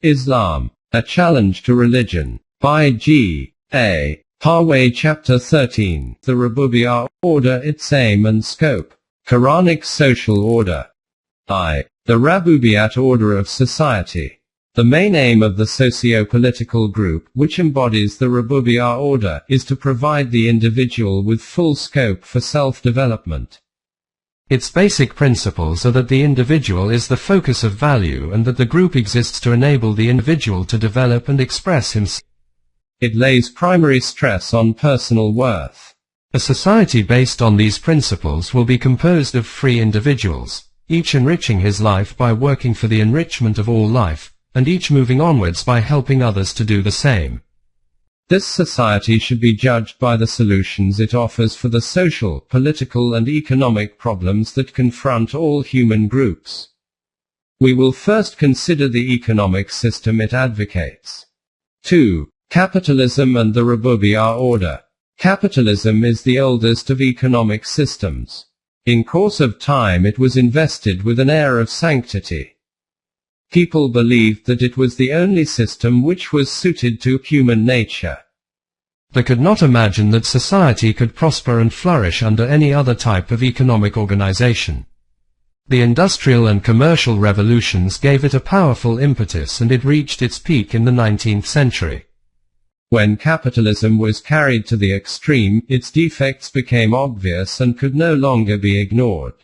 Islam, A Challenge to Religion, by G.A. Parwez. Chapter 13, The Rububiyyah, Order, Its Aim and Scope. Quranic Social Order. I. The Rububiyyat Order of Society. The main aim of the socio-political group, which embodies the Rububiyyah order, is to provide the individual with full scope for self-development. Its basic principles are that the individual is the focus of value and that the group exists to enable the individual to develop and express himself. It lays primary stress on personal worth. A society based on these principles will be composed of free individuals, each enriching his life by working for the enrichment of all life, and each moving onwards by helping others to do the same. This society should be judged by the solutions it offers for the social, political and economic problems that confront all human groups. We will first consider the economic system it advocates. 2. Capitalism and the Rububiyyah order. Capitalism is the oldest of economic systems. In course of time it was invested with an air of sanctity. People believed that it was the only system which was suited to human nature. They could not imagine that society could prosper and flourish under any other type of economic organization. The industrial and commercial revolutions gave it a powerful impetus and it reached its peak in the 19th century. When capitalism was carried to the extreme, its defects became obvious and could no longer be ignored.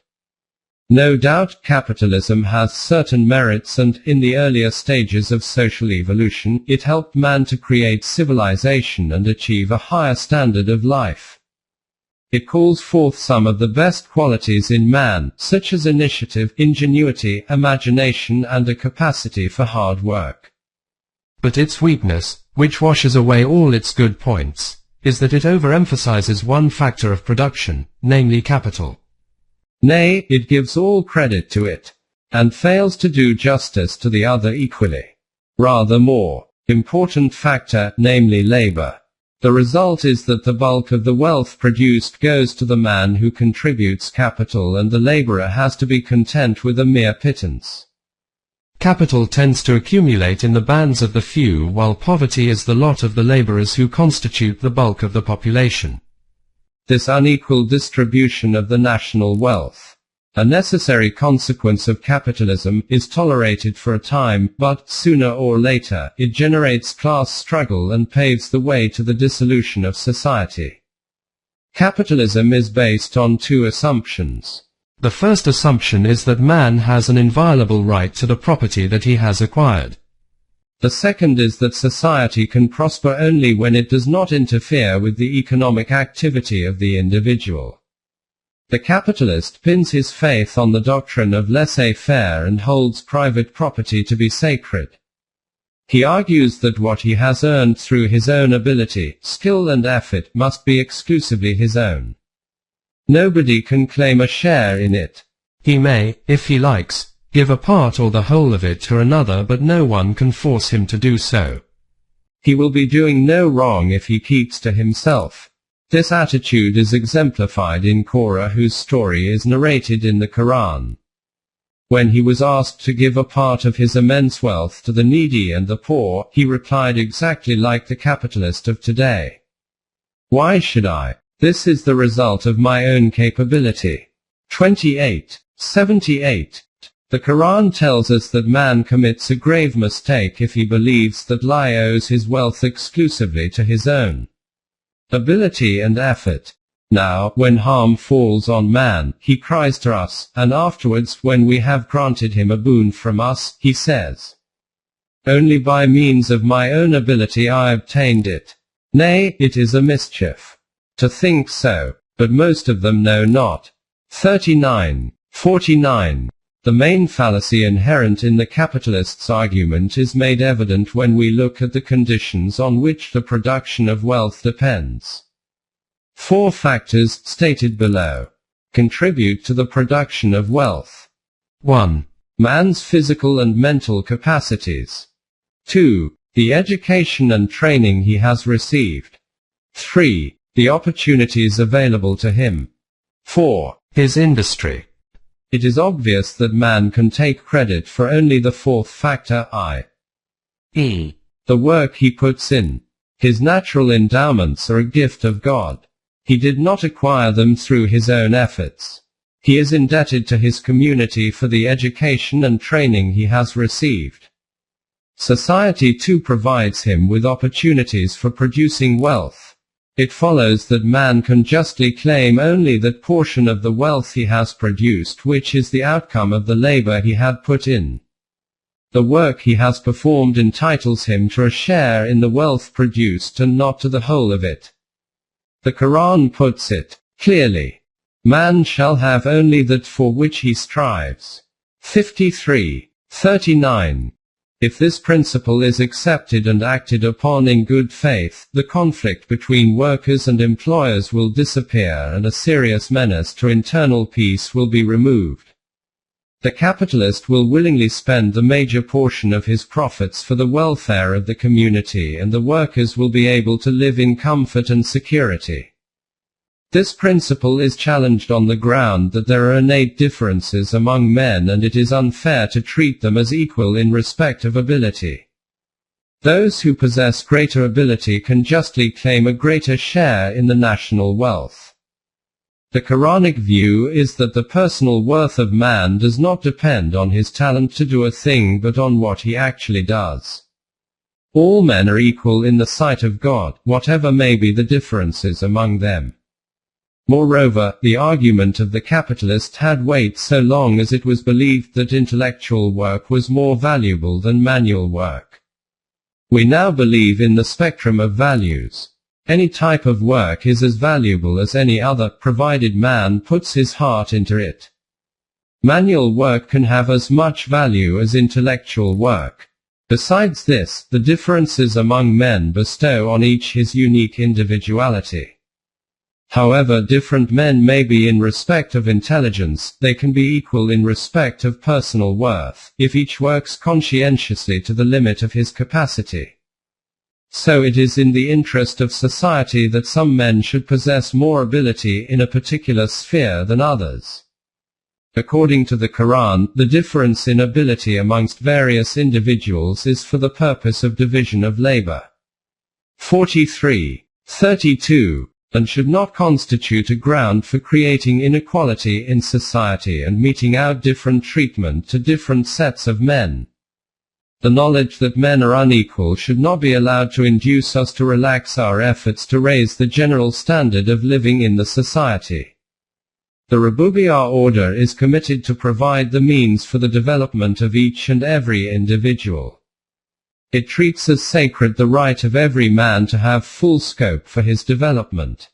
No doubt capitalism has certain merits and, in the earlier stages of social evolution, it helped man to create civilization and achieve a higher standard of life. It calls forth some of the best qualities in man, such as initiative, ingenuity, imagination and a capacity for hard work. But its weakness, which washes away all its good points, is that it overemphasizes one factor of production, namely capital. Nay, it gives all credit to it, and fails to do justice to the other equally. Rather more important factor, namely labor. The result is that the bulk of the wealth produced goes to the man who contributes capital and the laborer has to be content with a mere pittance. Capital tends to accumulate in the bands of the few while poverty is the lot of the laborers who constitute the bulk of the population. This unequal distribution of the national wealth, a necessary consequence of capitalism, is tolerated for a time, but, sooner or later, it generates class struggle and paves the way to the dissolution of society. Capitalism is based on two assumptions. The first assumption is that man has an inviolable right to the property that he has acquired. The second is that society can prosper only when it does not interfere with the economic activity of the individual. The capitalist pins his faith on the doctrine of laissez-faire and holds private property to be sacred. He argues that what he has earned through his own ability, skill and effort must be exclusively his own. Nobody can claim a share in it. He may, if he likes, give a part or the whole of it to another, but no one can force him to do so. He will be doing no wrong if he keeps to himself. This attitude is exemplified in Korah, whose story is narrated in the Quran. When he was asked to give a part of his immense wealth to the needy and the poor, he replied exactly like the capitalist of today. Why should I? This is the result of my own capability. 28:78. The Quran tells us that man commits a grave mistake if he believes that Allah owes his wealth exclusively to his own ability and effort. Now, when harm falls on man, he cries to us, and afterwards, when we have granted him a boon from us, he says, "Only by means of my own ability I obtained it." Nay, it is a mischief to think so, but most of them know not. 39:49. The main fallacy inherent in the capitalist's argument is made evident when we look at the conditions on which the production of wealth depends. 4 factors, stated below, contribute to the production of wealth. 1. Man's physical and mental capacities. 2. The education and training he has received. 3. The opportunities available to him. 4. His industry. It is obvious that man can take credit for only the fourth factor, I. The work he puts in. His natural endowments are a gift of God. He did not acquire them through his own efforts. He is indebted to his community for the education and training he has received. Society too provides him with opportunities for producing wealth. It follows that man can justly claim only that portion of the wealth he has produced which is the outcome of the labor he had put in. The work he has performed entitles him to a share in the wealth produced and not to the whole of it. The Quran puts it clearly. Man shall have only that for which he strives. 53:39. If this principle is accepted and acted upon in good faith, the conflict between workers and employers will disappear and a serious menace to internal peace will be removed. The capitalist will willingly spend the major portion of his profits for the welfare of the community, and the workers will be able to live in comfort and security. This principle is challenged on the ground that there are innate differences among men and it is unfair to treat them as equal in respect of ability. Those who possess greater ability can justly claim a greater share in the national wealth. The Quranic view is that the personal worth of man does not depend on his talent to do a thing but on what he actually does. All men are equal in the sight of God, whatever may be the differences among them. Moreover, the argument of the capitalist had weight so long as it was believed that intellectual work was more valuable than manual work. We now believe in the spectrum of values. Any type of work is as valuable as any other, provided man puts his heart into it. Manual work can have as much value as intellectual work. Besides this, the differences among men bestow on each his unique individuality. However different men may be in respect of intelligence, they can be equal in respect of personal worth, if each works conscientiously to the limit of his capacity. So it is in the interest of society that some men should possess more ability in a particular sphere than others. According to the Quran, the difference in ability amongst various individuals is for the purpose of division of labor. 43:32. And should not constitute a ground for creating inequality in society and meting out different treatment to different sets of men. The knowledge that men are unequal should not be allowed to induce us to relax our efforts to raise the general standard of living in the society. The Rububiyyah order is committed to provide the means for the development of each and every individual. It treats as sacred the right of every man to have full scope for his development.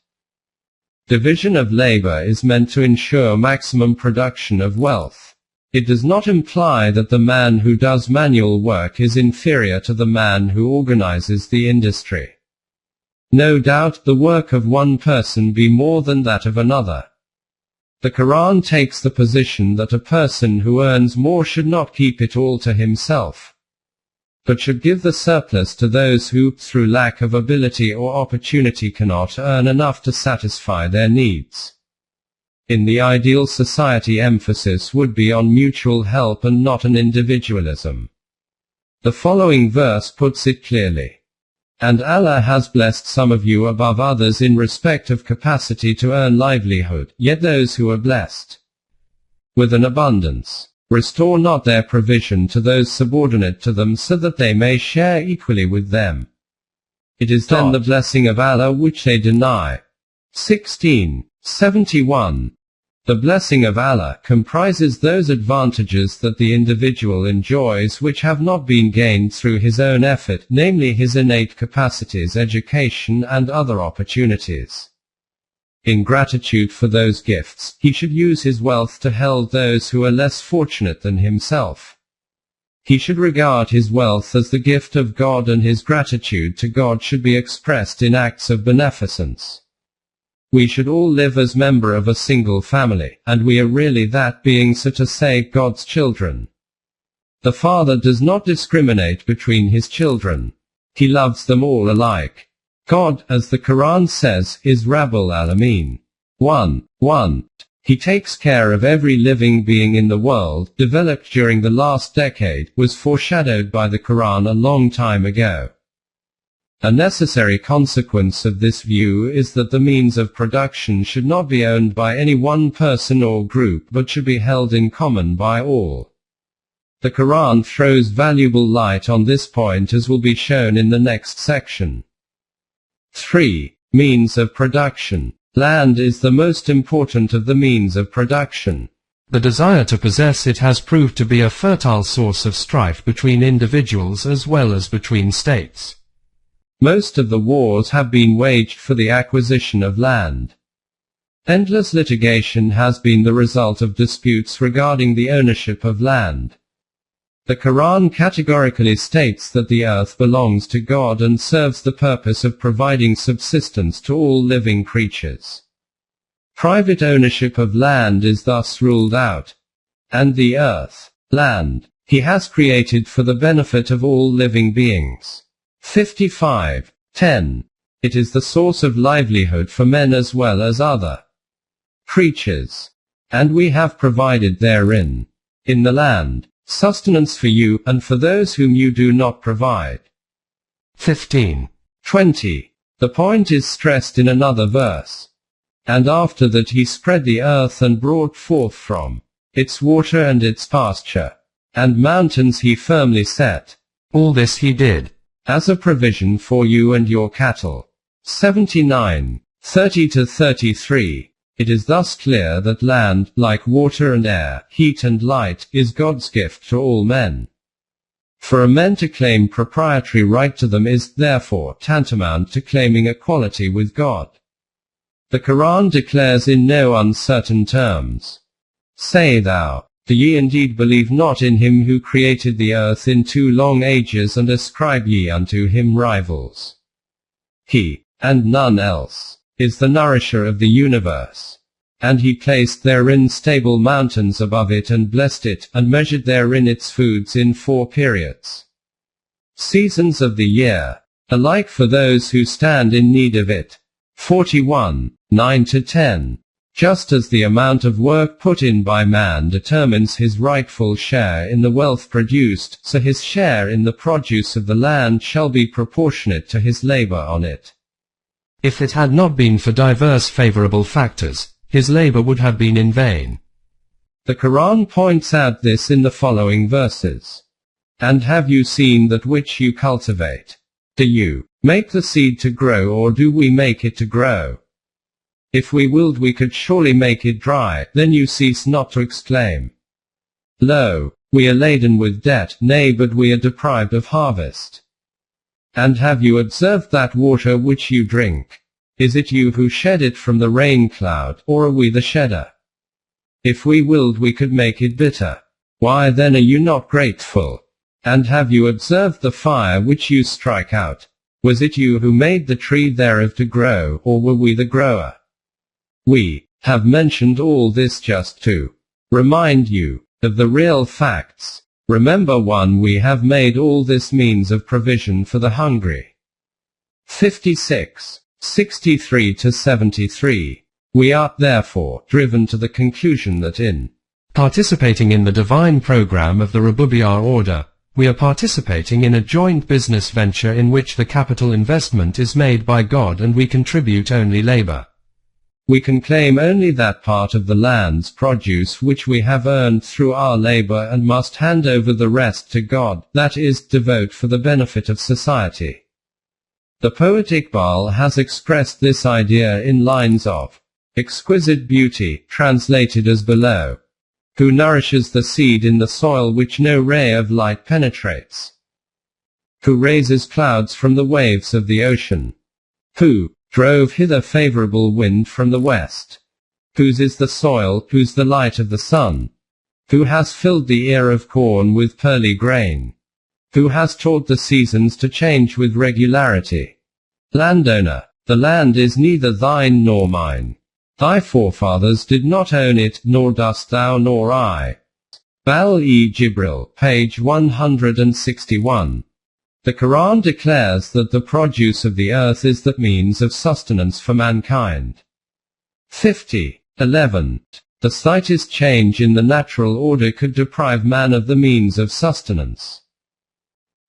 Division of labor is meant to ensure maximum production of wealth. It does not imply that the man who does manual work is inferior to the man who organizes the industry. No doubt the work of one person be more than that of another. The Quran takes the position that a person who earns more should not keep it all to himself, but should give the surplus to those who, through lack of ability or opportunity, cannot earn enough to satisfy their needs. In the ideal society, emphasis would be on mutual help and not on individualism. The following verse puts it clearly. And Allah has blessed some of you above others in respect of capacity to earn livelihood, yet those who are blessed with an abundance restore not their provision to those subordinate to them so that they may share equally with them. It is then the blessing of Allah which they deny. 16:71. The blessing of Allah comprises those advantages that the individual enjoys which have not been gained through his own effort, namely his innate capacities, education, and other opportunities. In gratitude for those gifts, he should use his wealth to help those who are less fortunate than himself. He should regard his wealth as the gift of God, and his gratitude to God should be expressed in acts of beneficence. We should all live as member of a single family, and we are really that being, so to say, God's children. The Father does not discriminate between his children. He loves them all alike. God, as the Quran says, is Rabbul Alameen. 1:1. He takes care of every living being in the world, developed during the last decade, was foreshadowed by the Quran a long time ago. A necessary consequence of this view is that the means of production should not be owned by any one person or group but should be held in common by all. The Quran throws valuable light on this point, as will be shown in the next section. 3. Means of production. Land is the most important of the means of production. The desire to possess it has proved to be a fertile source of strife between individuals as well as between states. Most of the wars have been waged for the acquisition of land. Endless litigation has been the result of disputes regarding the ownership of land. The Quran categorically states that the earth belongs to God and serves the purpose of providing subsistence to all living creatures. Private ownership of land is thus ruled out. And the earth, land, He has created for the benefit of all living beings. 55:10. It is the source of livelihood for men as well as other creatures. And we have provided therein, in the land, sustenance for you, and for those whom you do not provide. 15:20. The point is stressed in another verse. And after that He spread the earth and brought forth from its water and its pasture, and mountains He firmly set. All this He did as a provision for you and your cattle. 79:30-33. It is thus clear that land, like water and air, heat and light, is God's gift to all men. For a man to claim proprietary right to them is, therefore, tantamount to claiming equality with God. The Quran declares in no uncertain terms, "Say thou, do ye indeed believe not in Him who created the earth in 2 long ages, and ascribe ye unto Him rivals? He, and none else, is the nourisher of the universe. And He placed therein stable mountains above it, and blessed it, and measured therein its foods in 4 periods, seasons of the year, alike for those who stand in need of it." 41:9-10. Just as the amount of work put in by man determines his rightful share in the wealth produced, so his share in the produce of the land shall be proportionate to his labor on it. If it had not been for diverse favorable factors, his labor would have been in vain. The Quran points out this in the following verses. And have you seen that which you cultivate? Do you make the seed to grow, or do we make it to grow? If we willed we could surely make it dry, then you cease not to exclaim, Lo, we are laden with debt, nay but we are deprived of harvest. And have you observed that water which you drink? Is it you who shed it from the rain cloud, or are we the shedder? If we willed we could make it bitter. Why then are you not grateful? And have you observed the fire which you strike out? Was it you who made the tree thereof to grow, or were we the grower? We have mentioned all this just to remind you of the real facts. Remember, 1. We have made all this means of provision for the hungry. 56:63-73. We are, therefore, driven to the conclusion that in participating in the divine program of the Rububiyyah order, we are participating in a joint business venture in which the capital investment is made by God and we contribute only labor. We can claim only that part of the land's produce which we have earned through our labor, and must hand over the rest to God, that is, devote for the benefit of society. The poet Iqbal has expressed this idea in lines of exquisite beauty, translated as below. Who nourishes the seed in the soil which no ray of light penetrates? Who raises clouds from the waves of the ocean? Who drove hither favorable wind from the west? Whose is the soil, whose the light of the sun? Who has filled the ear of corn with pearly grain? Who has taught the seasons to change with regularity? Landowner, the land is neither thine nor mine. Thy forefathers did not own it, nor dost thou nor I. Al-e-Jibril, page 161. The Quran declares that the produce of the earth is the means of sustenance for mankind. 50:11. The slightest change in the natural order could deprive man of the means of sustenance.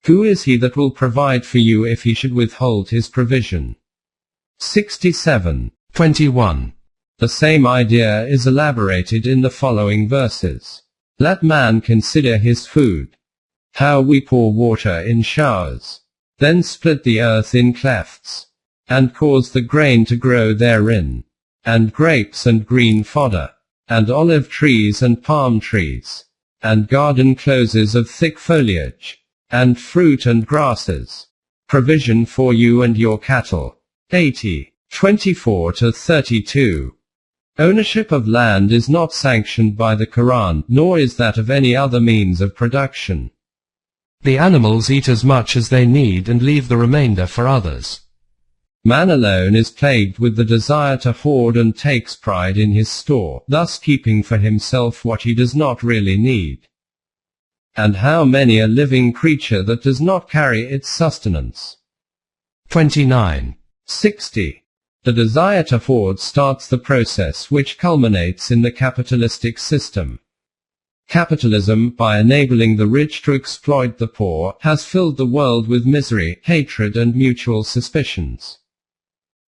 Who is he that will provide for you if he should withhold his provision? 67. 21. The same idea is elaborated in the following verses. Let man consider his food. How we pour water in showers, then split the earth in clefts, and cause the grain to grow therein, and grapes and green fodder, and olive trees and palm trees, and garden closes of thick foliage, and fruit and grasses, provision for you and your cattle. 80. 24-32. Ownership of land is not sanctioned by the Quran, nor is that of any other means of production. The animals eat as much as they need and leave the remainder for others. Man alone is plagued with the desire to hoard and takes pride in his store, thus keeping for himself what he does not really need. And how many a living creature that does not carry its sustenance. 29. 60. The desire to hoard starts the process which culminates in the capitalistic system. Capitalism, by enabling the rich to exploit the poor, has filled the world with misery, hatred and mutual suspicions.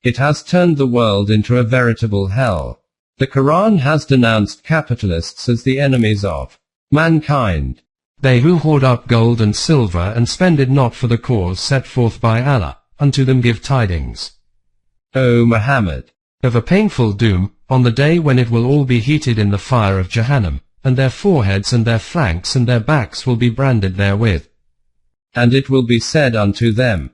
It has turned the world into a veritable hell. The Quran has denounced capitalists as the enemies of mankind. They who hoard up gold and silver and spend it not for the cause set forth by Allah, unto them give tidings, O Muhammad, of a painful doom, on the day when it will all be heated in the fire of Jahannam, and their foreheads and their flanks and their backs will be branded therewith. And it will be said unto them,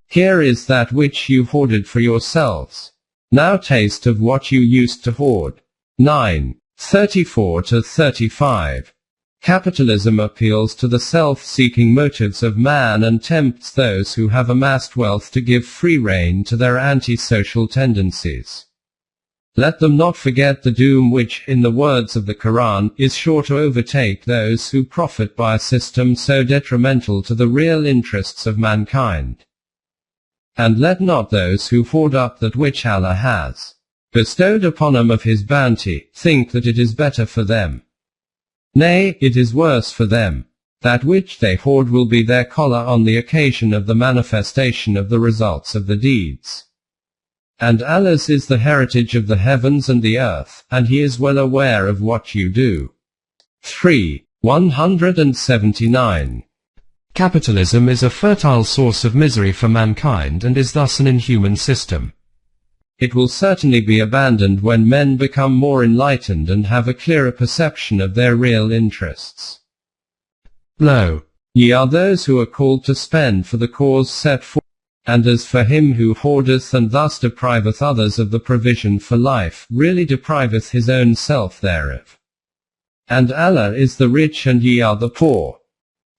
Here is that which you hoarded for yourselves. Now taste of what you used to hoard. 9. 34-35. Capitalism appeals to the self-seeking motives of man and tempts those who have amassed wealth to give free rein to their anti-social tendencies. Let them not forget the doom which, in the words of the Quran, is sure to overtake those who profit by a system so detrimental to the real interests of mankind. And let not those who hoard up that which Allah has bestowed upon them of his bounty, think that it is better for them. Nay, it is worse for them. That which they hoard will be their collar on the occasion of the manifestation of the results of the deeds. And Allah's is the heritage of the heavens and the earth, and he is well aware of what you do. 3. 179. Capitalism is a fertile source of misery for mankind and is thus an inhuman system. It will certainly be abandoned when men become more enlightened and have a clearer perception of their real interests. Lo, ye are those who are called to spend for the cause set forth. And as for him who hoardeth and thus depriveth others of the provision for life, really depriveth his own self thereof. And Allah is the rich and ye are the poor.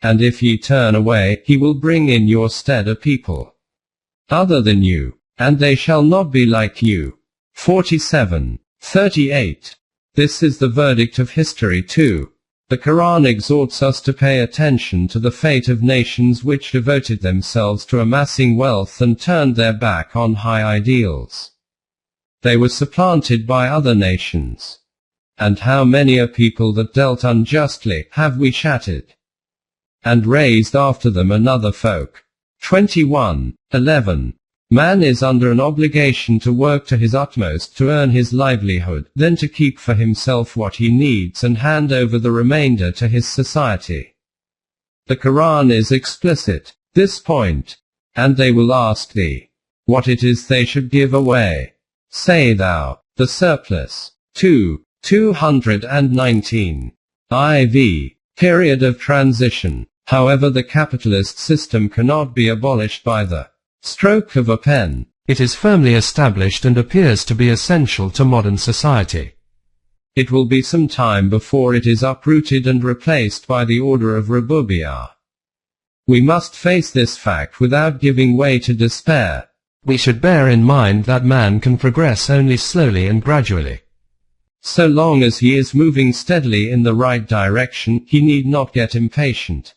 And if ye turn away, he will bring in your stead a people other than you, and they shall not be like you. 47. 38. This is the verdict of history too. The Quran exhorts us to pay attention to the fate of nations which devoted themselves to amassing wealth and turned their back on high ideals. They were supplanted by other nations. And how many a people that dealt unjustly have we shattered, and raised after them another folk. 21. 11. Man is under an obligation to work to his utmost to earn his livelihood, then to keep for himself what he needs and hand over the remainder to his society. The Quran is explicit, this point. And they will ask thee, what it is they should give away. Say thou, the surplus. 2. 219. IV. Period of transition. However, the capitalist system cannot be abolished by the stroke of a pen. It is firmly established and appears to be essential to modern society. It will be some time before it is uprooted and replaced by the order of Rububiyyah. We must face this fact without giving way to despair. We should bear in mind that man can progress only slowly and gradually. So long as he is moving steadily in the right direction, he need not get impatient.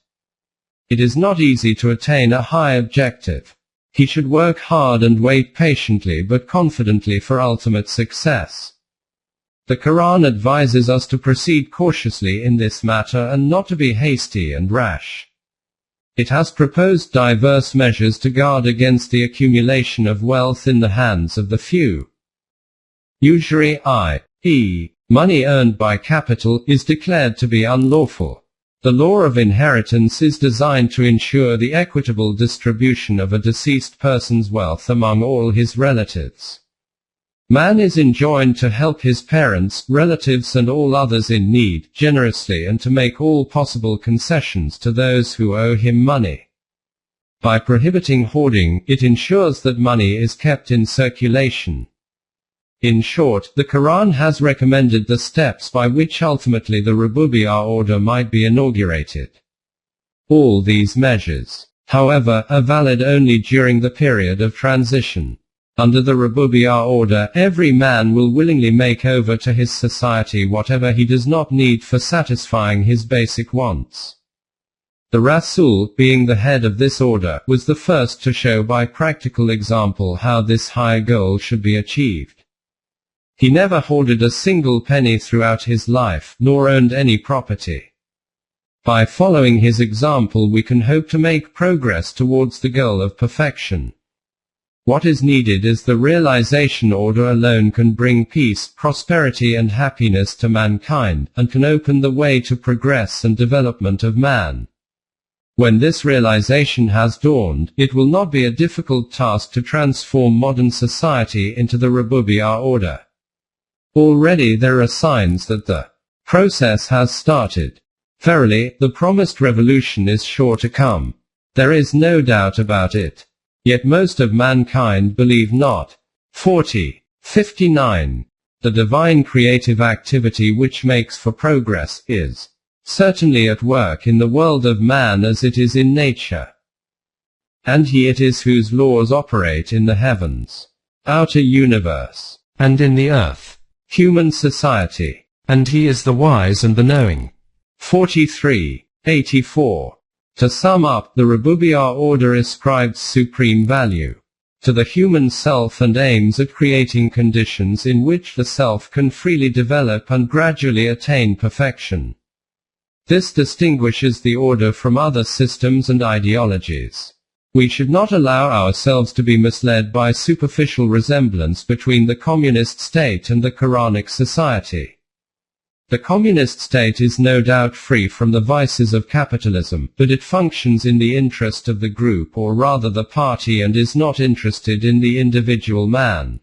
It is not easy to attain a high objective. He should work hard and wait patiently but confidently for ultimate success. The Quran advises us to proceed cautiously in this matter and not to be hasty and rash. It has proposed diverse measures to guard against the accumulation of wealth in the hands of the few. Usury, i.e., money earned by capital, is declared to be unlawful. The law of inheritance is designed to ensure the equitable distribution of a deceased person's wealth among all his relatives. Man is enjoined to help his parents, relatives and all others in need, generously, and to make all possible concessions to those who owe him money. By prohibiting hoarding, it ensures that money is kept in circulation. In short, the Quran has recommended the steps by which ultimately the Rububiyyah order might be inaugurated. All these measures, however, are valid only during the period of transition. Under the Rububiyyah order, every man will willingly make over to his society whatever he does not need for satisfying his basic wants. The Rasul, being the head of this order, was the first to show by practical example how this high goal should be achieved. He never hoarded a single penny throughout his life, nor owned any property. By following his example, we can hope to make progress towards the goal of perfection. What is needed is the realization order alone can bring peace, prosperity and happiness to mankind, and can open the way to progress and development of man. When this realization has dawned, it will not be a difficult task to transform modern society into the Rububiyyah order. Already there are signs that the process has started. Verily, the promised revolution is sure to come. There is no doubt about it. Yet most of mankind believe not. 59. The divine creative activity which makes for progress is certainly at work in the world of man as it is in nature. And he it is whose laws operate in the heavens, outer universe, and in the earth, human society. And he is the wise and the knowing. 84. To sum up, the Rububiyyah order ascribes supreme value to the human self and aims at creating conditions in which the self can freely develop and gradually attain perfection. This distinguishes the order from other systems and ideologies. We should not allow ourselves to be misled by superficial resemblance between the communist state and the Quranic society. The communist state is no doubt free from the vices of capitalism, but it functions in the interest of the group, or rather the party, and is not interested in the individual man.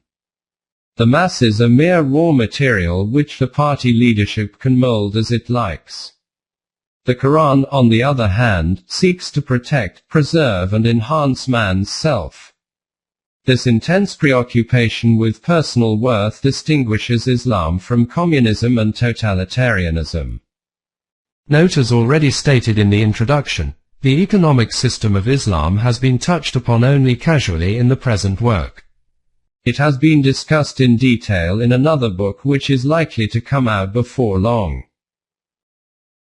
The masses are mere raw material which the party leadership can mold as it likes. The Quran, on the other hand, seeks to protect, preserve and enhance man's self. This intense preoccupation with personal worth distinguishes Islam from communism and totalitarianism. Note, as already stated in the introduction, the economic system of Islam has been touched upon only casually in the present work. It has been discussed in detail in another book which is likely to come out before long.